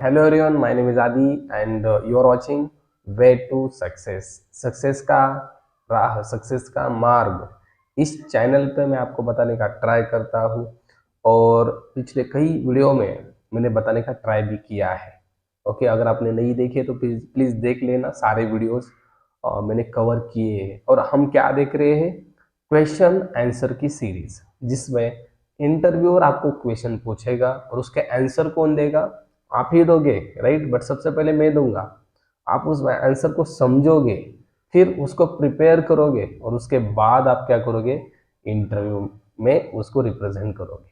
Hello everyone, my name is Aadi and you are watching way to success. Success का राह, success का मार्ग इस चैनल पे मैं आपको बताने का ट्राई करता हूँ और पिछले कई वीडियो में मैंने बताने का ट्राई भी किया है। ओके, अगर आपने नहीं देखे तो प्लीज़ देख लेना। सारे वीडियोस मैंने कवर किए हैं और हम क्या देख रहे हैं, क्वेश्चन आंसर की सीरीज, जिसमें इंटरव्यूअर आपको क्वेश्चन पूछेगा और उसके आंसर कौन देगा, आप ही दोगे, राइट। बट सबसे पहले मैं दूंगा, आप उस आंसर को समझोगे, फिर उसको प्रिपेयर करोगे और उसके बाद आप क्या करोगे, इंटरव्यू में उसको रिप्रेजेंट करोगे।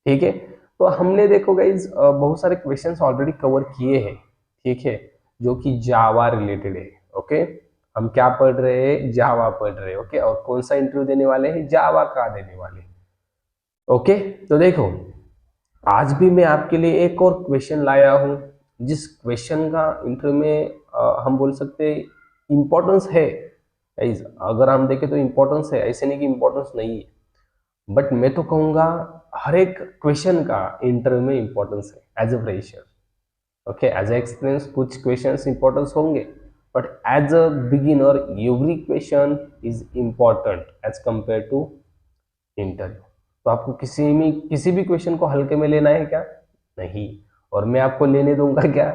ठीक है, तो हमने देखो गाइज बहुत सारे क्वेश्चंस ऑलरेडी कवर किए हैं, ठीक है, जो कि जावा रिलेटेड है। ओके, हम क्या पढ़ रहे हैं, जावा पढ़ रहे हैं। ओके, और कौन सा इंटरव्यू देने वाले हैं, जावा का देने वाले हैं। ओके, तो देखो आज भी मैं आपके लिए एक और क्वेश्चन लाया हूं, जिस क्वेश्चन का इंटरव्यू में हम बोल सकते हैं इम्पोर्टेंस है। अगर हम देखें तो इम्पोर्टेंस है, ऐसे नहीं कि इम्पोर्टेंस नहीं है, बट मैं तो कहूंगा हर एक क्वेश्चन का इंटरव्यू में इम्पोर्टेंस है as a fresher. Okay, as a experience कुछ क्वेश्चंस इम्पोर्टेंस होंगे, but as a beginner every question is important as compare to interview. तो आपको किसी भी क्वेश्चन को हल्के में लेना है क्या, नहीं। और मैं आपको लेने दूंगा क्या,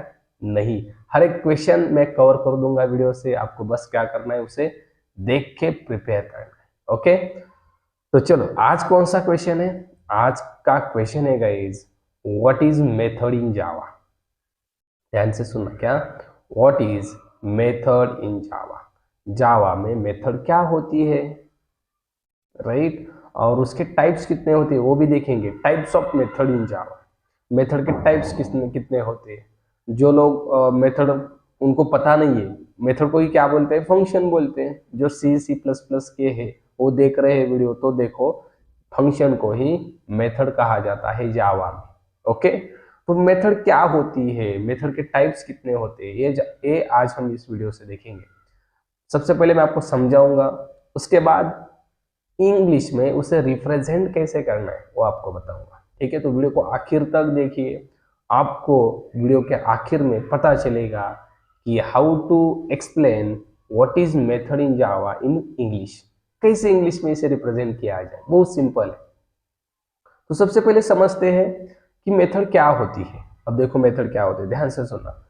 नहीं। हर एक क्वेश्चन मैं कवर कर दूंगा वीडियो से, आपको बस क्या करना है, उसे देख के प्रिपेयर करना है। ओके, तो चलो आज कौन सा क्वेश्चन है, आज का क्वेश्चन है guys, what is method in Java. ध्यान से सुनना, क्या, what is method in Java. Java में मेथड क्या होती है, राइट। और उसके टाइप्स कितने होते हैं वो भी देखेंगे, types of method in Java. Method के टाइप्स कितने कितने होते हैं। जो लोग मेथड उनको पता नहीं है, मेथड को ही क्या बोलते हैं, फंक्शन बोलते हैं। जो C++ के है वो देख रहे हैं वीडियो, तो देखो फंक्शन को ही मेथड कहा जाता है जावा में। ओके, तो मेथड क्या होती है, मेथड के टाइप्स कितने होते हैं, ये आज हम इस वीडियो से देखेंगे। सबसे पहले मैं आपको समझाऊंगा, उसके बाद इंग्लिश में उसे रिप्रेजेंट कैसे करना है वो आपको बताऊंगा। ठीक है, तो वीडियो को आखिर तक देखिए, आपको वीडियो के आखिर में पता चलेगा कि how to explain what is method in Java in English, कैसे इंग्लिश में इसे रिप्रेजेंट किया जाए। बहुत सिंपल है। तो सबसे पहले समझते हैं कि मेथड क्या होती है। अब देखो मेथड क्या होती है, ध्यान से सुनना।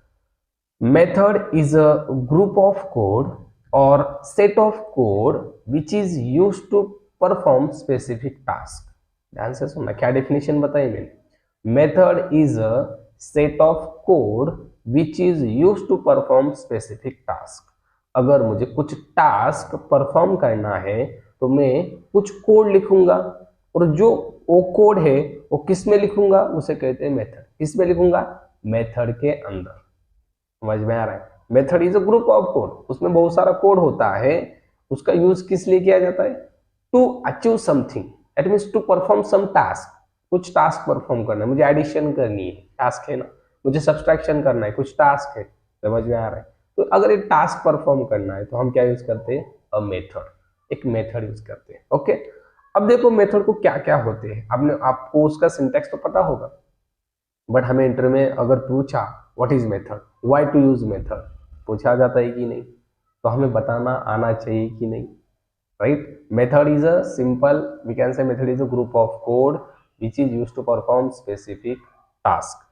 Method is a group of code or set of code which is used to perform specific task। ध्यान से सुनना, क्या डेफिनेशन बताई मैंने। Method is a set of code which is used to perform specific task। अगर मुझे कुछ task perform करना है तो मैं कुछ कोड लिखूंगा, और जो वो कोड है वो किस में लिखूंगा, उसे कहते हैं मेथड। किस में लिखूंगा, मेथड के अंदर। समझ में आ रहा है। Method is a group of code, उसमें बहुत सारा कोड होता है, उसका यूज किस लिए किया जाता है, to achieve something, that means to perform some task. कुछ टास्क परफॉर्म करना है, मुझे एडिशन करनी है, टास्क है ना, मुझे सब्सट्रैक्शन करना है, कुछ टास्क है। समझ में आ रहा है। तो अगर एक टास्क परफॉर्म करना है तो हम क्या यूज करते हैं, अ मेथड, एक मेथड यूज करते हैं। ओके, अब देखो मेथड को क्या क्या होते हैं, आपको उसका सिंटेक्स तो पता होगा, बट हमें इंटरव्यू में अगर पूछा what is method, why to use method, पूछा जाता है कि नहीं, तो हमें बताना आना चाहिए कि नहीं, right. Method is a simple, we can say method is a group of code which is used to perform specific task.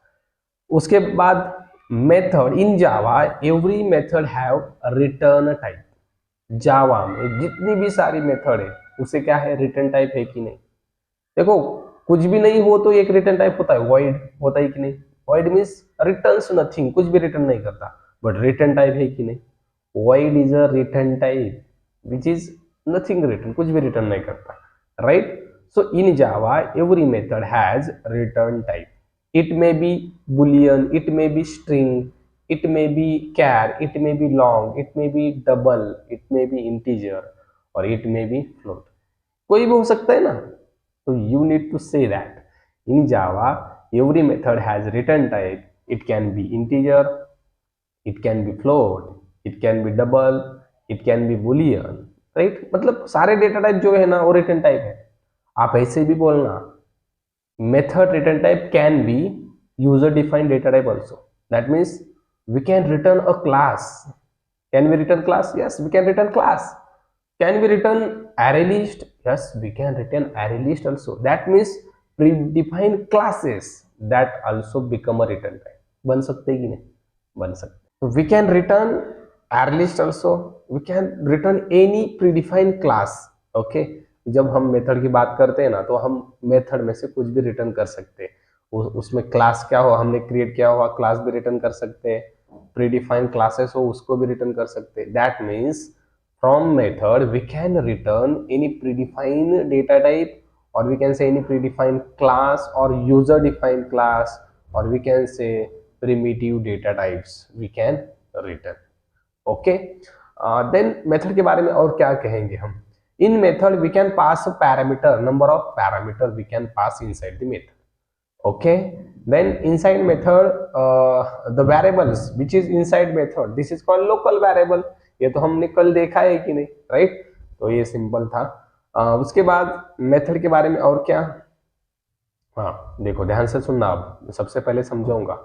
उसके बाद method in Java, every method have return type. Java में जितनी भी सारी मेथड है उसे क्या है, रिटर्न टाइप है कि नहीं। देखो कुछ भी नहीं हो तो एक रिटर्न टाइप होता है, वॉइड होता है कि नहीं। वॉइड मीन्स रिटर्न्स नथिंग, कुछ भी रिटर्न नहीं करता, बट रिटर्न टाइप है कि नहीं। Void is a return type which is nothing return, कुछ भी रिटर्न नहीं करता, right. So in Java every method has return type. It may be boolean, it may be string, it may be char, it may be long, it may be double, it may be integer, और it may be float, कोई भी हो सकता है ना। So you need to say that in Java, every method has return type. It can be integer, it can be float, it can be double, it can be boolean, right? मतलब सारे data type जो है ना वो return type है। आप ऐसे भी बोलना, method return type can be user defined data type also. That means we can return a class. Can we return class? Yes, we can return class. Can we return array list? Yes, we can return array list also. That means predefined classes that also become a return type. बन सकते हैं कि नहीं? बन सकते. So we can return array list also. We can return any predefined class. Okay. जब हम method की बात करते हैं ना, तो हम मेथड में से कुछ भी रिटर्न कर सकते हैं. उसमें क्लास क्या हो, हमने क्रिएट किया हुआ क्लास भी रिटर्न कर सकते हैं. प्रीडिफाइंड क्लासेस हो उसको भी रिटर्न कर सकते हैं. That means from method we can return any predefined data type, or we can say any predefined class or user defined class, or we can say primitive data types we can return. Okay. Then method के बारे में और क्या कहेंगे हम. In method we can pass a parameter, number of parameter we can pass inside the method. Okay. Then inside method the variables which is inside method, this is called local variable. ये तो हमने कल देखा है कि नहीं, right. तो ये सिंपल था. उसके बाद मेथड के बारे में और क्या. हाँ देखो ध्यान से सुनना. अब सबसे पहले समझाऊंगा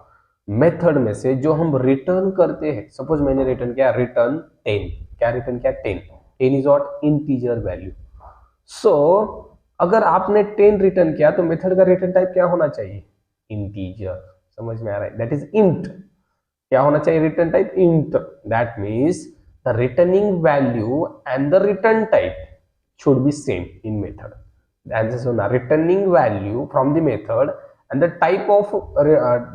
मेथड में से जो हम रिटर्न करते हैं. सपोज मैंने रिटर्न किया रिटर्न 10. क्या रिटर्न किया 10. 10 इज व्हाट इंटीजर वैल्यू. सो अगर आपने 10 रिटर्न किया तो मेथड का रिटर्न टाइप क्या होना चाहिए. इंटीजर. समझ में आ रहा है. That is int. क्या होना चाहिए return type int. That means the returning value and the return type should be same in method. That is one returning value from the method and the type of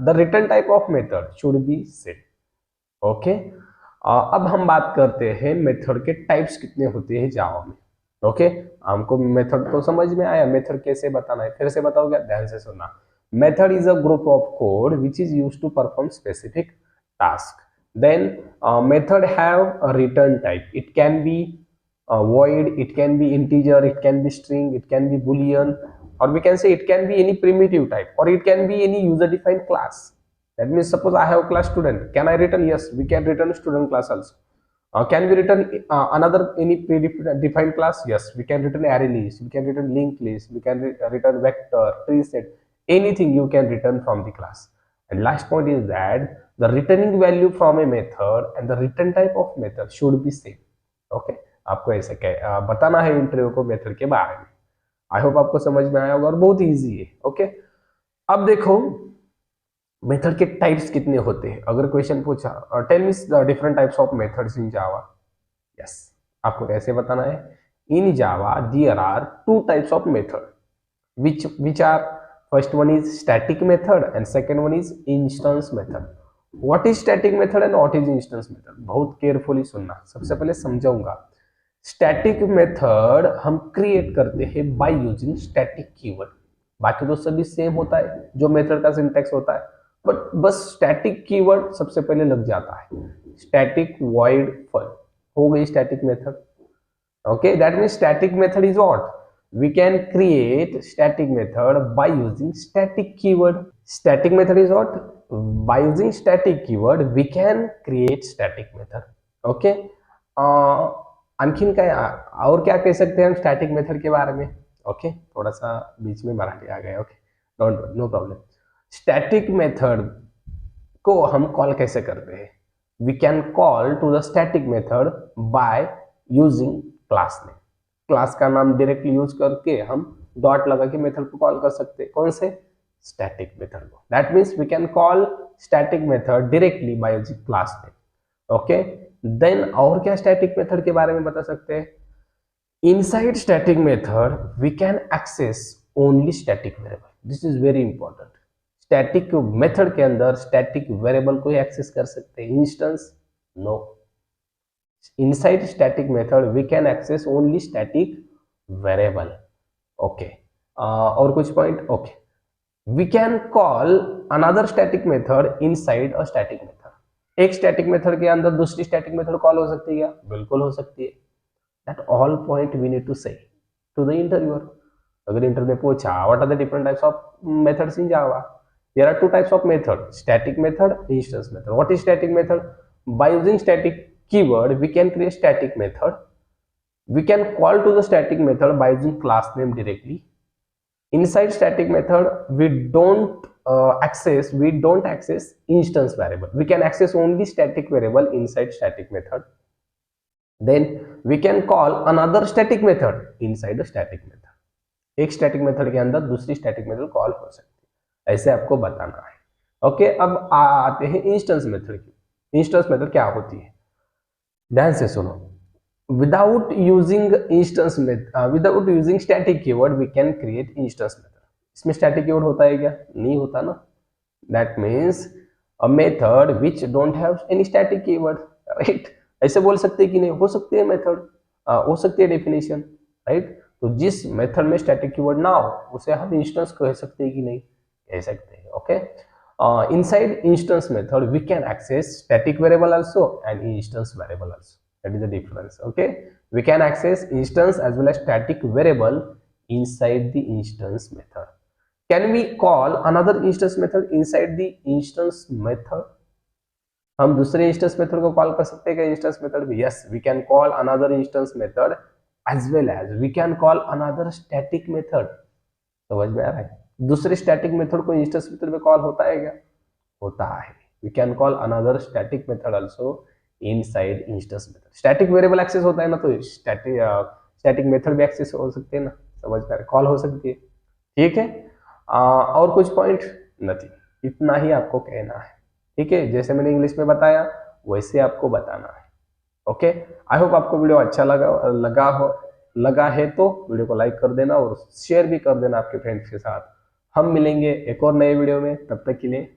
the return type of method should be same. Okay. अब हम बात करते हैं method के types कितने होते हैं जावा में. ओके. हमको मेथड तो समझ में आया. मेथड कैसे बताना है फिर से बताओ क्या. ध्यान से सुनना. Method is a group of code which is used to perform specific task. Then method have a return type. It can be void, it can be integer, it can be string, it can be boolean, or we can say it can be any primitive type, or it can be any user defined class. That means suppose I have a class student. Can I return? Yes, we can return student class also. Can we return another any predefined class? Yes, we can return array list, we can return linked list, we can return vector, tree set, anything you can return from the class. And last point is that the returning value from a method and the return type of method should be same. Okay. आपको ऐसे बताना है interview को method के बारे में. I hope आपको समझ में आया होगा और बहुत इजी है. ओके. अब देखो मेथड के टाइप्स कितने होते हैं. अगर क्वेश्चन पूछा tell me the different types of methods in Java. Yes. आपको कैसे बताना है. In Java there are 2 types of method which are first one is static method and second one is instance method. What is static method and what is instance method? बहुत carefully सुनना. सबसे पहले समझाऊंगा. Static method हम create करते हैं by using static keyword. बाकी तो सभी सेम होता है जो मेथड का सिंटैक्स होता है, बट बस स्टैटिक कीवर्ड सबसे पहले लग जाता है. स्टैटिक वॉइड फल हो गई static method. Okay. That means static method is what. We can create static method by using static keyword. Static method is what? By using static keyword we can create static method. Okay. आणखीन काय और क्या कह सकते हैं हम static method के बारे में. ओके. थोड़ा सा बीच में मराठी आ गया. Okay. Don't no problem. Static method को हम कॉल कैसे करते हैं. We can call to the static method by using class name. Class का नाम डायरेक्टली यूज करके हम डॉट लगा के मेथड को कॉल कर सकते हैं. कौन से. स्टैटिक मेथड को. That means we can call static method directly by using class name. Okay. Then और क्या स्टैटिक मेथड के बारे में बता सकते हैं. Inside static method we can access only static variable. This is very important. Static method के अंदर स्टैटिक वेरिएबल को ही एक्सेस कर सकते हैं. Instance no. Inside static method we can access only static variable. Okay. और कुछ point. Okay. We can call another static method inside a static method. एक static method के अंदर दूसरी static method कॉल हो सकती है क्या. बिल्कुल हो सकती है. That all point we need to say to the interviewer. अगर इंटरव्यू में पूछा what are the different types of methods in Java. There are 2 types of method. Static method, instance method. What is static method? By using static keyword we can create static method. We can call to the static method by using class name directly. Inside static method we don't access, we don't access instance variable. We can access only static variable inside static method. Then we can call another static method inside the static method. एक static method के अंदर दूसरी static method call हो सकती है, ऐसे आपको बताना है। ओके, अब आते हैं इंस्टेंस मेथड की। इंस्टेंस मेथड क्या होती है, ध्यान से सुनो। Without using instance method, without using static keyword we can create instance method. इसमें स्टैटिक कीवर्ड होता है क्या? नहीं होता ना। That means a method which don't have any static keyword, right. ऐसे बोल सकते हैं कि नहीं? हो सकती है मेथड, हो सकती है डेफिनेशन, राइट। तो जिस मेथड में स्टैटिक कीवर्ड ना हो उसे हम इंस्टेंस कह सकते हैं कि नहीं? कह सकते हैं। Okay, inside instance method we can access static variable also and instance variable also. That is the difference. Okay, we can access instance as well as static variable inside the instance method. Can we call another instance method inside the instance method? हम दूसरे instance method को call कर सकते हैं क्या instance method भी? Yes, we can call another instance method as well as we can call another static method. समझ में आ रहा है? दूसरे स्टैटिक मेथड को इंस्टेंस मेथड में कॉल होता है क्या? होता है। We can call another static method also inside instance method. Static variable access होता है ना, तो स्टैटिक मेथड भी एक्सेस हो सकते हैं ना, समझ में आ रहा है? कॉल हो सकती है। ठीक है, और कुछ पॉइंट? नहीं, इतना ही आपको कहना है। ठीक है, जैसे मैंने इंग्लिश में बताया वैसे आपको बताना है। ओके, आई होप आपको वीडियो अच्छा लगा है तो वीडियो को लाइक कर देना और शेयर भी कर देना आपके फ्रेंड्स के साथ। हम मिलेंगे एक और नए वीडियो में, तब तक के लिए